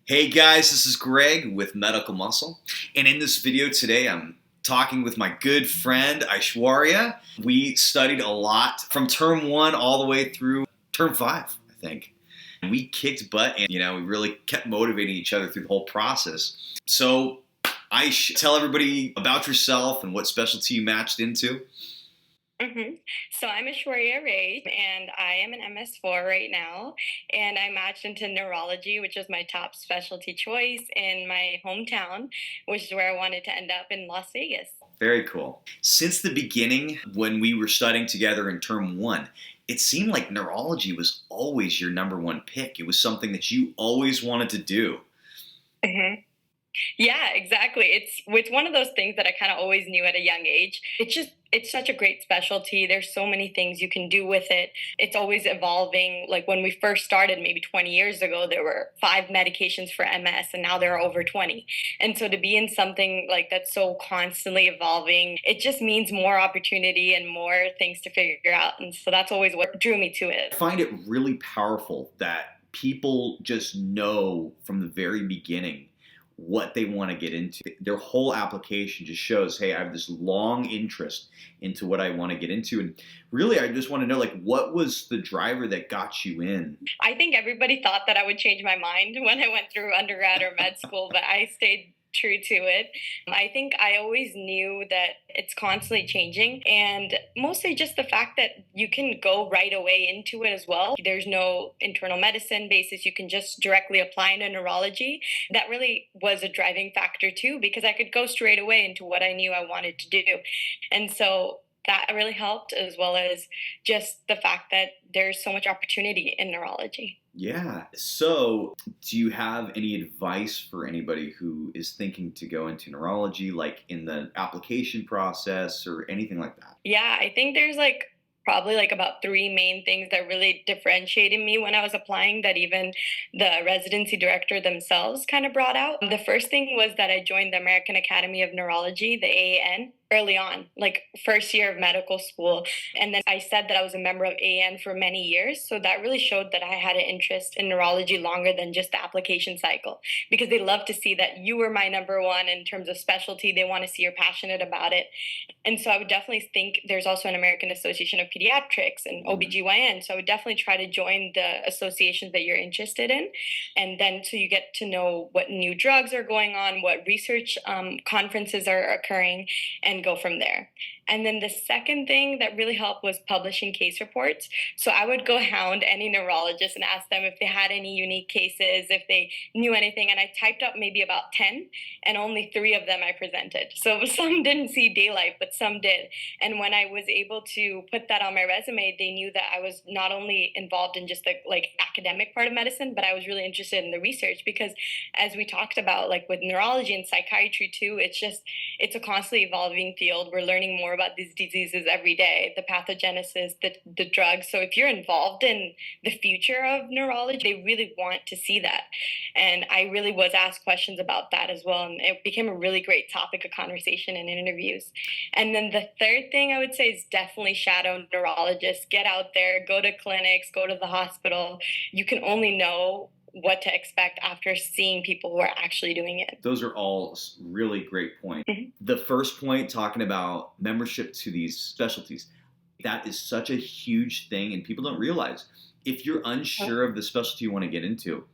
Hey guys, this is Greg with Medical Muscle, and in this video today I'm talking with my good friend Aishwarya. We studied a lot from term 1 all the way through term 5, I think. We kicked butt and we really kept motivating each other through the whole process. So Aish, tell everybody about yourself and what specialty you matched into. So I'm Aishwarya Ray, and I am an MS4 right now, and I matched into neurology, which was my top specialty choice in my hometown, which is where I wanted to end up in Las Vegas. Very cool. Since the beginning, when we were studying together in term 1, it seemed like neurology was always your number one pick. It was something that you always wanted to do. Mhm. Yeah, exactly. It's one of those things that I kind of always knew at a young age. It's such a great specialty. There's so many things you can do with it. It's always evolving. Like when we first started maybe 20 years ago, there were 5 medications for MS and now there are over 20. And so to be in something like that's so constantly evolving, it just means more opportunity and more things to figure out. And so that's always what drew me to I it. find it really powerful that people just know from the very beginning what they want to get into. Their whole application just shows, hey, I have this long interest into what I want to get into. And really, I just want to know, like, what was the driver that got you in? I think everybody thought that I would change my mind when I went through undergrad or med school, but I stayed true to it. I think I always knew that it's constantly changing, and mostly just the fact that you can go right away into it as well. There's no internal medicine basis, you can just directly apply into neurology. That really was a driving factor too, because I could go straight away into what I knew I wanted to do. And so that really helped, as well as just the fact that there's so much opportunity in neurology. Yeah. So, do you have any advice for anybody who is thinking to go into neurology, like in the application process or anything like that? Yeah, I think there's like probably like about 3 main things that really differentiated me when I was applying, that even the residency director themselves kind of brought out. The first thing was that I joined the American Academy of Neurology, the AAN, early on, like first year of medical school. And then I said that I was a member of AAN for many years. So that really showed that I had an interest in neurology longer than just the application cycle, because they love to see that you were my number one in terms of specialty. They want to see you're passionate about it. And so I would definitely think there's also an American Association of Pediatrics and Mhm. OBGYN. So I would definitely try to join the associations that you're interested in. And then so you get to know what new drugs are going on, what research conferences are occurring, and go from there. And then the second thing that really helped was publishing case reports. So I would go hound any neurologist and ask them if they had any unique cases, if they knew anything. And I typed up maybe about 10, and only 3 of them I presented. So some didn't see daylight, but some did. And when I was able to put that on my resume, they knew that I was not only involved in just the like academic part of medicine, but I was really interested in the research, because as we talked about, like with neurology and psychiatry too, it's a constantly evolving field. We're learning more about these diseases every day, the pathogenesis, the drugs. So if you're involved in the future of neurology, they really want to see that. And I really was asked questions about that as well. And it became a really great topic of conversation and interviews. And then the third thing I would say is definitely shadow neurologists. Get out there, go to clinics, go to the hospital. You can only know what to expect after seeing people who are actually doing it. Those are all really great points. Mhm. The first point, talking about membership to these specialties, that is such a huge thing, and people don't realize. If you're unsure of the specialty you want to get into,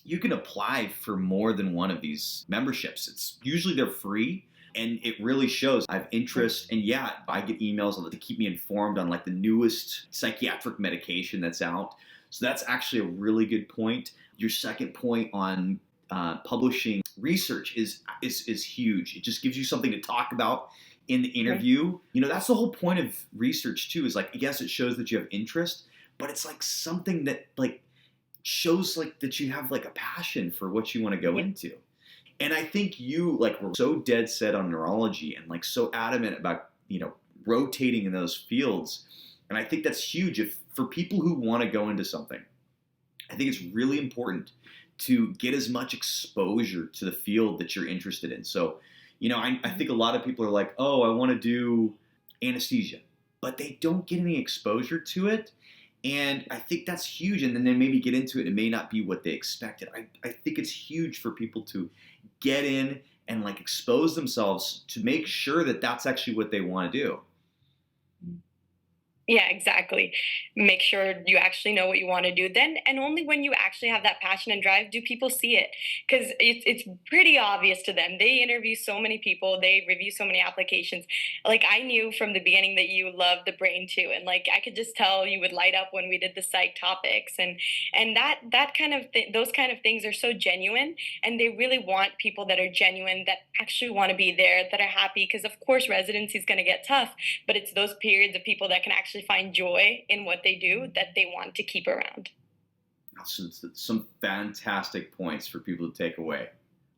you can apply for more than one of these memberships. It's usually they're free, and it really shows I have interest. And yeah, I get emails to keep me informed on like the newest psychiatric medication that's out. So that's actually a really good point. Your second point on publishing research is huge. It just gives you something to talk about in the interview. That's the whole point of research too. Is like, yes, it shows that you have interest, but it's like something that like shows like that you have like a passion for what you want to go into. And I think you like were so dead set on neurology and like so adamant about, rotating in those fields. And I think that's huge if for people who want to go into something. I think it's really important to get as much exposure to the field that you're interested in. So, I think a lot of people are like, oh, I want to do anesthesia, but they don't get any exposure to it. And I think that's huge. And then they maybe get into it. It may not be what they expected. I think it's huge for people to get in and like expose themselves to make sure that that's actually what they want to do. Yeah, exactly. Make sure you actually know what you want to do. Then, and only when you actually have that passion and drive do people see it. Because it's pretty obvious to them. They interview so many people, they review so many applications. Like, I knew from the beginning that you love the brain too, and like I could just tell you would light up when we did the psych topics, and that kind of those kind of things are so genuine, and they really want people that are genuine, that actually want to be there, that are happy. Because of course residency is going to get tough, but it's those periods of people that can actually find joy in what they do that they want to keep around. Some fantastic points for people to take away.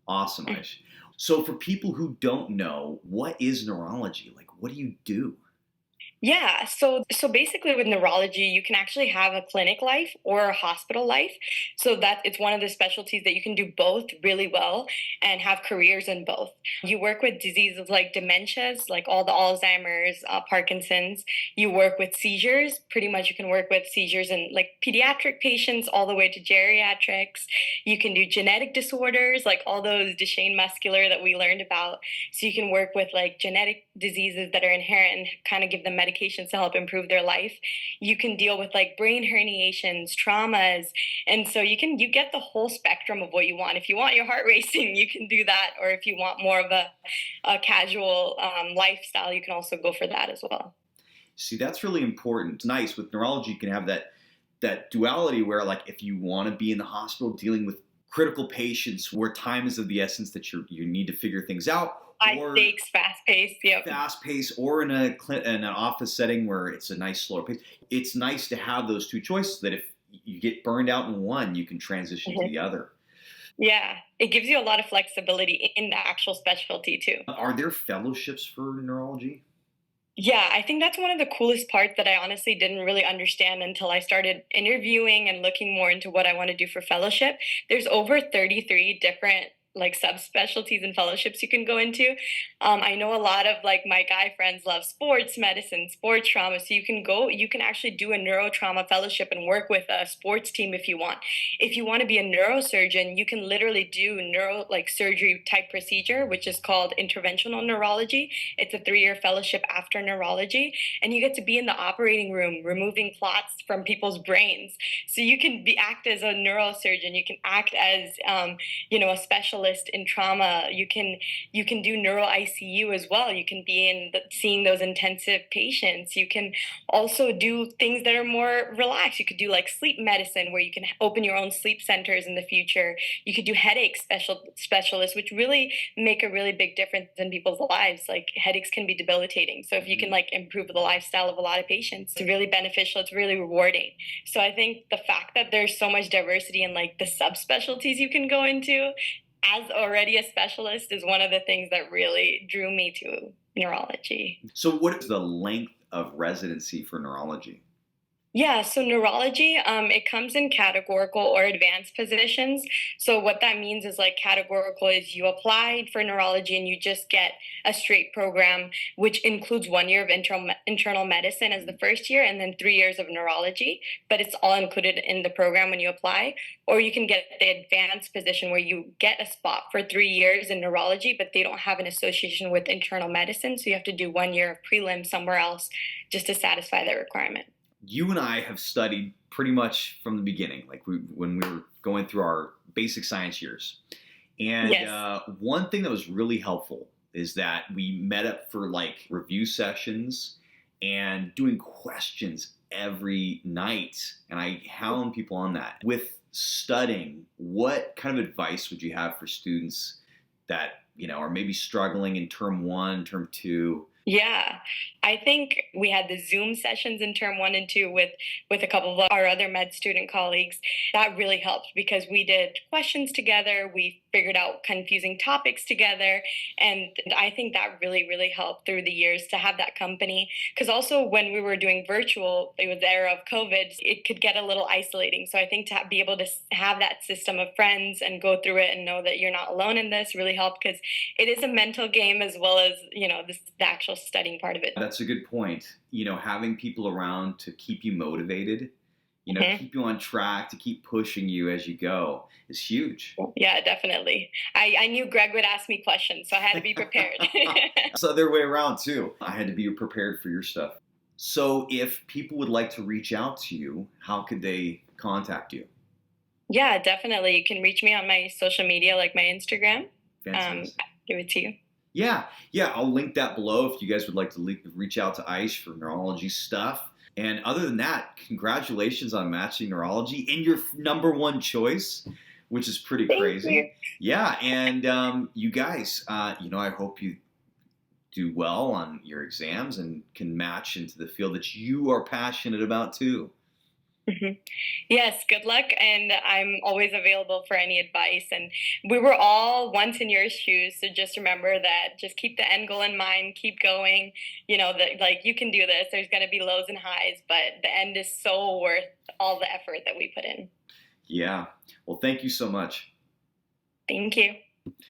Awesome, Aish. So for people who don't know, what is neurology? Like, what do you do? Yeah, so basically with neurology, you can actually have a clinic life or a hospital life. So that it's one of the specialties that you can do both really well and have careers in both. You work with diseases like dementias, like all the Alzheimer's, Parkinson's. You work with seizures. Pretty much you can work with seizures in like pediatric patients all the way to geriatrics. You can do genetic disorders, like all those Duchenne muscular that we learned about. So you can work with like genetic diseases that are inherent and kind of give them medications to help improve their life. You can deal with like brain herniations, traumas, and so you get the whole spectrum of what you want. If you want your heart racing, you can do that, or if you want more of a casual lifestyle, you can also go for that as well. See, that's really important. It's nice with neurology. You can have that duality where, like, if you want to be in the hospital dealing with critical patients where time is of the essence, that you need to figure things out, High or stakes, fast paced. Yep. fast pace, or in an office setting where it's a nice slower pace. It's nice to have those two choices. That if you get burned out in one, you can transition to Mhm. the other. Yeah, it gives you a lot of flexibility in the actual specialty too. Are there fellowships for neurology? Yeah, I think that's one of the coolest parts that I honestly didn't really understand until I started interviewing and looking more into what I want to do for fellowship. There's over 33 different like subspecialties and fellowships you can go into. I know a lot of like my guy friends love sports medicine, sports trauma. So you can actually do a neurotrauma fellowship and work with a sports team if you want. If you want to be a neurosurgeon, you can literally do neuro like surgery type procedure, which is called interventional neurology. It's a 3-year fellowship after neurology, and you get to be in the operating room removing clots from people's brains. So you can act as a neurosurgeon. You can act as a specialist in trauma. You can do neuro ICU as well. You can be seeing those intensive patients. You can also do things that are more relaxed. You could do like sleep medicine, where you can open your own sleep centers in the future. You could do headache specialists, which really make a really big difference in people's lives. Like headaches can be debilitating. So if you can like improve the lifestyle of a lot of patients, it's really beneficial. It's really rewarding. So I think the fact that there's so much diversity in like the subspecialties you can go into as already a specialist is one of the things that really drew me to neurology. So, what is the length of residency for neurology? Yeah, so neurology, it comes in categorical or advanced positions. So what that means is like categorical is you applied for neurology and you just get a straight program, which includes 1 year of internal medicine as the first year and then 3 years of neurology, but it's all included in the program when you apply. Or you can get the advanced position where you get a spot for 3 years in neurology, but they don't have an association with internal medicine. So you have to do 1 year of prelim somewhere else just to satisfy that requirement. You and I have studied pretty much from the beginning, like when we were going through our basic science years. And Yes. one thing that was really helpful is that we met up for like review sessions and doing questions every night. And I hound people on that. With studying, what kind of advice would you have for students that, are maybe struggling in term one, term two? Yeah, I think we had the Zoom sessions in term one and two with a couple of our other med student colleagues. That really helped because we did questions together. We figured out confusing topics together, and I think that really really helped through the years to have that company. Because also when we were doing virtual, it was the era of COVID. It could get a little isolating. So I think to be able to have that system of friends and go through it and know that you're not alone in this really helped because it is a mental game as well as the actual studying part of it. That's a good point. Having people around to keep you motivated Mhm. keep you on track, to keep pushing you as you go is huge. Yeah, definitely. I knew Greg would ask me questions, so I had to be prepared. It's the other way around too. I had to be prepared for your stuff. So if people would like to reach out to you, how could they contact you? Yeah, definitely. You can reach me on my social media, like my Instagram. Fantastic. Give it to you. Yeah, yeah, I'll link that below if you guys would like to reach out to Aish for neurology stuff. And other than that, congratulations on matching neurology and your number one choice, which is pretty Thank you. crazy. Yeah, and you guys, I hope you do well on your exams and can match into the field that you are passionate about too. Mhm. Yes, good luck, and I'm always available for any advice. And we were all once in your shoes, so just remember that. Just keep the end goal in mind. Keep going. You know that like you can do this. There's going to be lows and highs, but the end is so worth all the effort that we put in. Yeah. Well, thank you so much. Thank you.